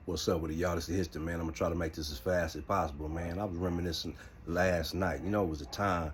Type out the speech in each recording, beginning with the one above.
What's up with it, y'all? This is History, man. I'm gonna try to make this as fast as possible, man. I was reminiscing last night. You know, it was a time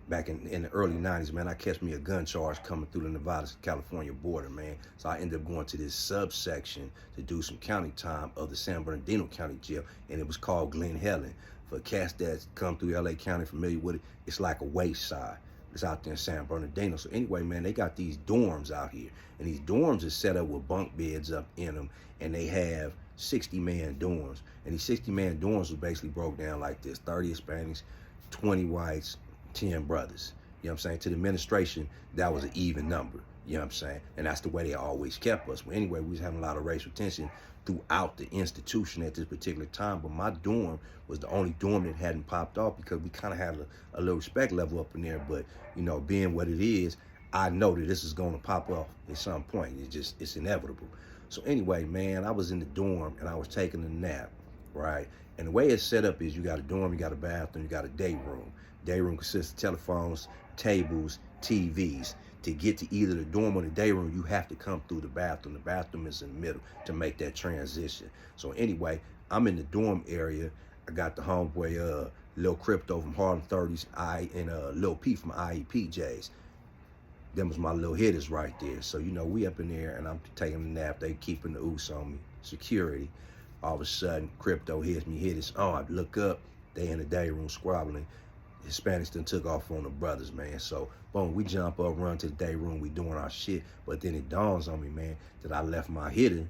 back in the early 90s, man. I catch me a gun charge coming through the Nevada-California border, man. So I ended up going to this subsection to do some county time of the San Bernardino County Jail, and it was called Glen Helen. For cats that come through LA County familiar with it, it's like a wayside. It's out there in San Bernardino. So anyway, man, they got these dorms out here, and these dorms is set up with bunk beds up in them, and they have 60-man dorms. And these 60-man dorms was basically broke down like this: 30 Hispanics, 20 whites, 10 brothers. You know what I'm saying? To the administration, that was an even number. You know what I'm saying? And that's the way they always kept us. But anyway, we was having a lot of racial tension throughout the institution at this particular time. But my dorm was the only dorm that hadn't popped off, because we kind of had a little respect level up in there. But, you know, being what it is, I know that this is going to pop off at some point. It's inevitable. So anyway, man, I was in the dorm and I was taking a nap, right? And the way it's set up is you got a dorm, you got a bathroom, you got a day room. Day room consists of telephones, tables, TVs. To get to either the dorm or the day room, you have to come through the bathroom. The bathroom is in the middle to make that transition. So anyway, I'm in the dorm area. I got the homeboy, Lil Crypto from Harlem 30s, and Lil P from IEPJs. Them was my little hitters right there. So, you know, we up in there and I'm taking a nap. They keeping the ooze on me, security. All of a sudden, Crypto hits me, hit his arm. I look up, they in the day room squabbling. Hispanics done took off on the brothers, man. So, boom, we jump up, run to the day room, we doing our shit. But then it dawns on me, man, that I left my hitter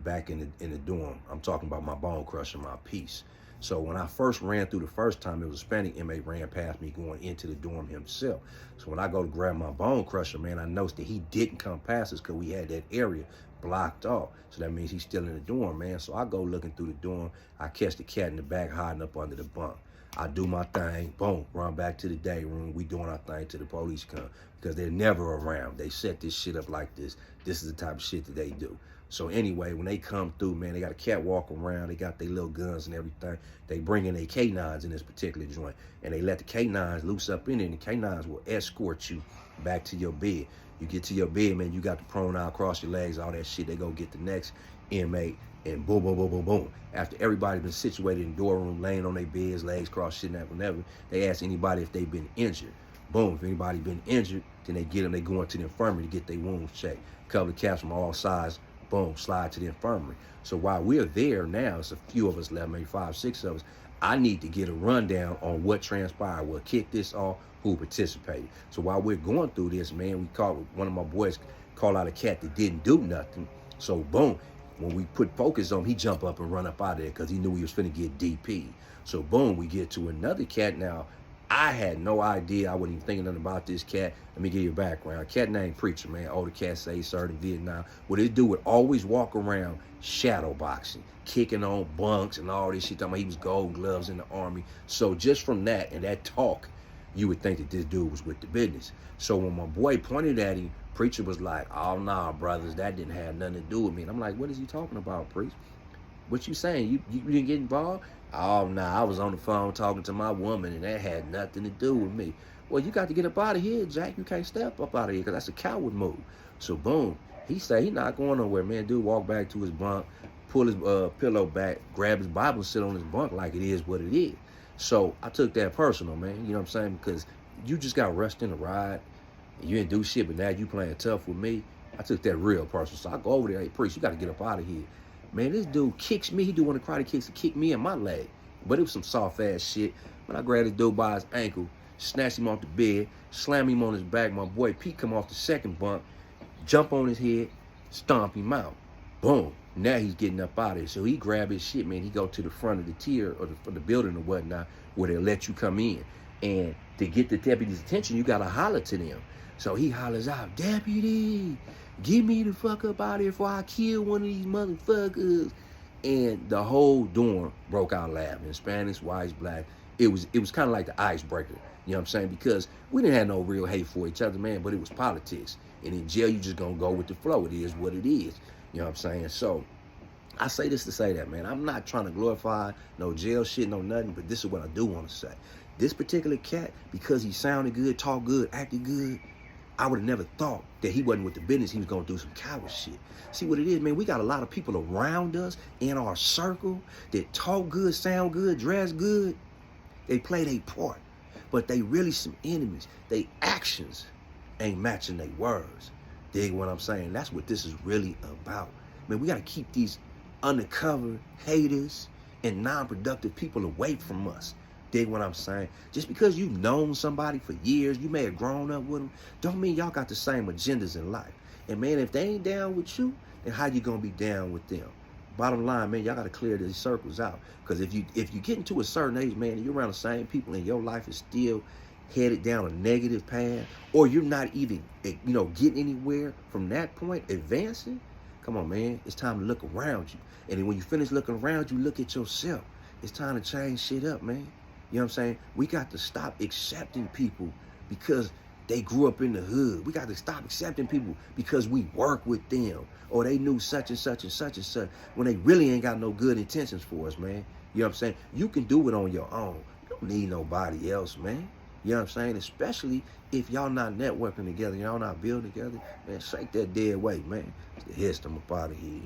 back in the dorm. I'm talking about my bone crusher, my piece. So when I first ran through the first time, it was a Hispanic inmate ran past me going into the dorm himself. So when I go to grab my bone crusher, man, I noticed that he didn't come past us because we had that area blocked off. So that means he's still in the dorm, man. So I go looking through the dorm. I catch the cat in the back hiding up under the bunk. I do my thing, boom, run back to the day room. We doing our thing till the police come, because they're never around. They set this shit up like this. This is the type of shit that they do. So anyway, when they come through, man, they got a cat walk around. They got their little guns and everything. They bring in their K9s in this particular joint, and they let the K9s loose up in there, and the K9s will escort you back to your bed. You get to your bed, man, you got the prone out, cross your legs, all that shit. They go get the next inmate, and boom, boom, boom, boom, boom. After everybody's been situated in the door room, laying on their beds, legs crossed, shit, whatever, they ask anybody if they've been injured. Boom, if anybody been injured, then they get them, they go into the infirmary to get their wounds checked. Cover the cats from all sides, boom, slide to the infirmary. So while we're there now, it's a few of us left, maybe 5, 6 of us, I need to get a rundown on what transpired, what kicked this off, who participated. So while we're going through this, man, we caught one of my boys call out a cat that didn't do nothing. So boom, when we put focus on him, he jump up and run up out of there because he knew he was finna get DP. So boom, we get to another cat now. I had no idea. I wasn't even thinking nothing about this cat. Let me give you a background. A cat named Preacher, man. Older cat say served in Vietnam. What he do would always walk around shadow boxing, kicking on bunks and all this shit. Talking about he was gold gloves in the army. So just from that and that talk, you would think that this dude was with the business. So when my boy pointed at him, Preacher was like, oh, nah, brothers, that didn't have nothing to do with me. And I'm like, what is he talking about, Preach? What you saying? You didn't get involved? Oh, nah, I was on the phone talking to my woman, and that had nothing to do with me. Well, you got to get up out of here, Jack. You can't step up out of here because that's a coward move. So, boom, he say he not going nowhere, man. Dude walk back to his bunk, pull his pillow back, grab his Bible, and sit on his bunk like it is what it is. So I took that personal, man. You know what I'm saying? Because you just got rushed in a ride, and you didn't do shit, but now you playing tough with me. I took that real personal. So I go over there, hey, Priest, you got to get up out of here. Man, this dude kicks me. He do one of the karate kicks to kick me in my leg. But it was some soft-ass shit. When I grabbed this dude by his ankle, snatched him off the bed, slammed him on his back. My boy Pete come off the second bunk, jump on his head, stomp him out. Boom. Now he's getting up out of there. So he grab his shit, man. He go to the front of the tier or the building or whatnot where they'll let you come in. And to get the deputy's attention, you got to holler to them. So he hollers out, "Deputy, get me the fuck up out of here before I kill one of these motherfuckers." And the whole dorm broke out laughing. Spanish, whites, black. It was kind of like the icebreaker. You know what I'm saying? Because we didn't have no real hate for each other, man, but it was politics. And in jail, you just gonna go with the flow. It is what it is. You know what I'm saying? So I say this to say that, man. I'm not trying to glorify no jail shit, no nothing, but this is what I do want to say. This particular cat, because he sounded good, talked good, acted good, I would have never thought that he wasn't with the business. He was going to do some coward shit. See what it is, man? We got a lot of people around us in our circle that talk good, sound good, dress good. They play their part, but they really some enemies. They actions ain't matching their words. Dig what I'm saying? That's what this is really about. Man, we got to keep these undercover haters and non-productive people away from us. Dig what I'm saying? Just because you've known somebody for years, you may have grown up with them, don't mean y'all got the same agendas in life. And man, if they ain't down with you, then how you gonna be down with them? Bottom line, man, y'all gotta clear these circles out. Because if you get into a certain age, man, and you're around the same people and your life is still headed down a negative path, or you're not even, getting anywhere from that point, advancing, come on, man, it's time to look around you. And then when you finish looking around you, look at yourself. It's time to change shit up, man. You know what I'm saying? We got to stop accepting people because they grew up in the hood. We got to stop accepting people because we work with them or they knew such and such and such and such when they really ain't got no good intentions for us, man. You know what I'm saying? You can do it on your own. You don't need nobody else, man. You know what I'm saying? Especially if y'all not networking together, y'all not building together, man, shake that dead weight, man. It's the hist. I'm up out of here.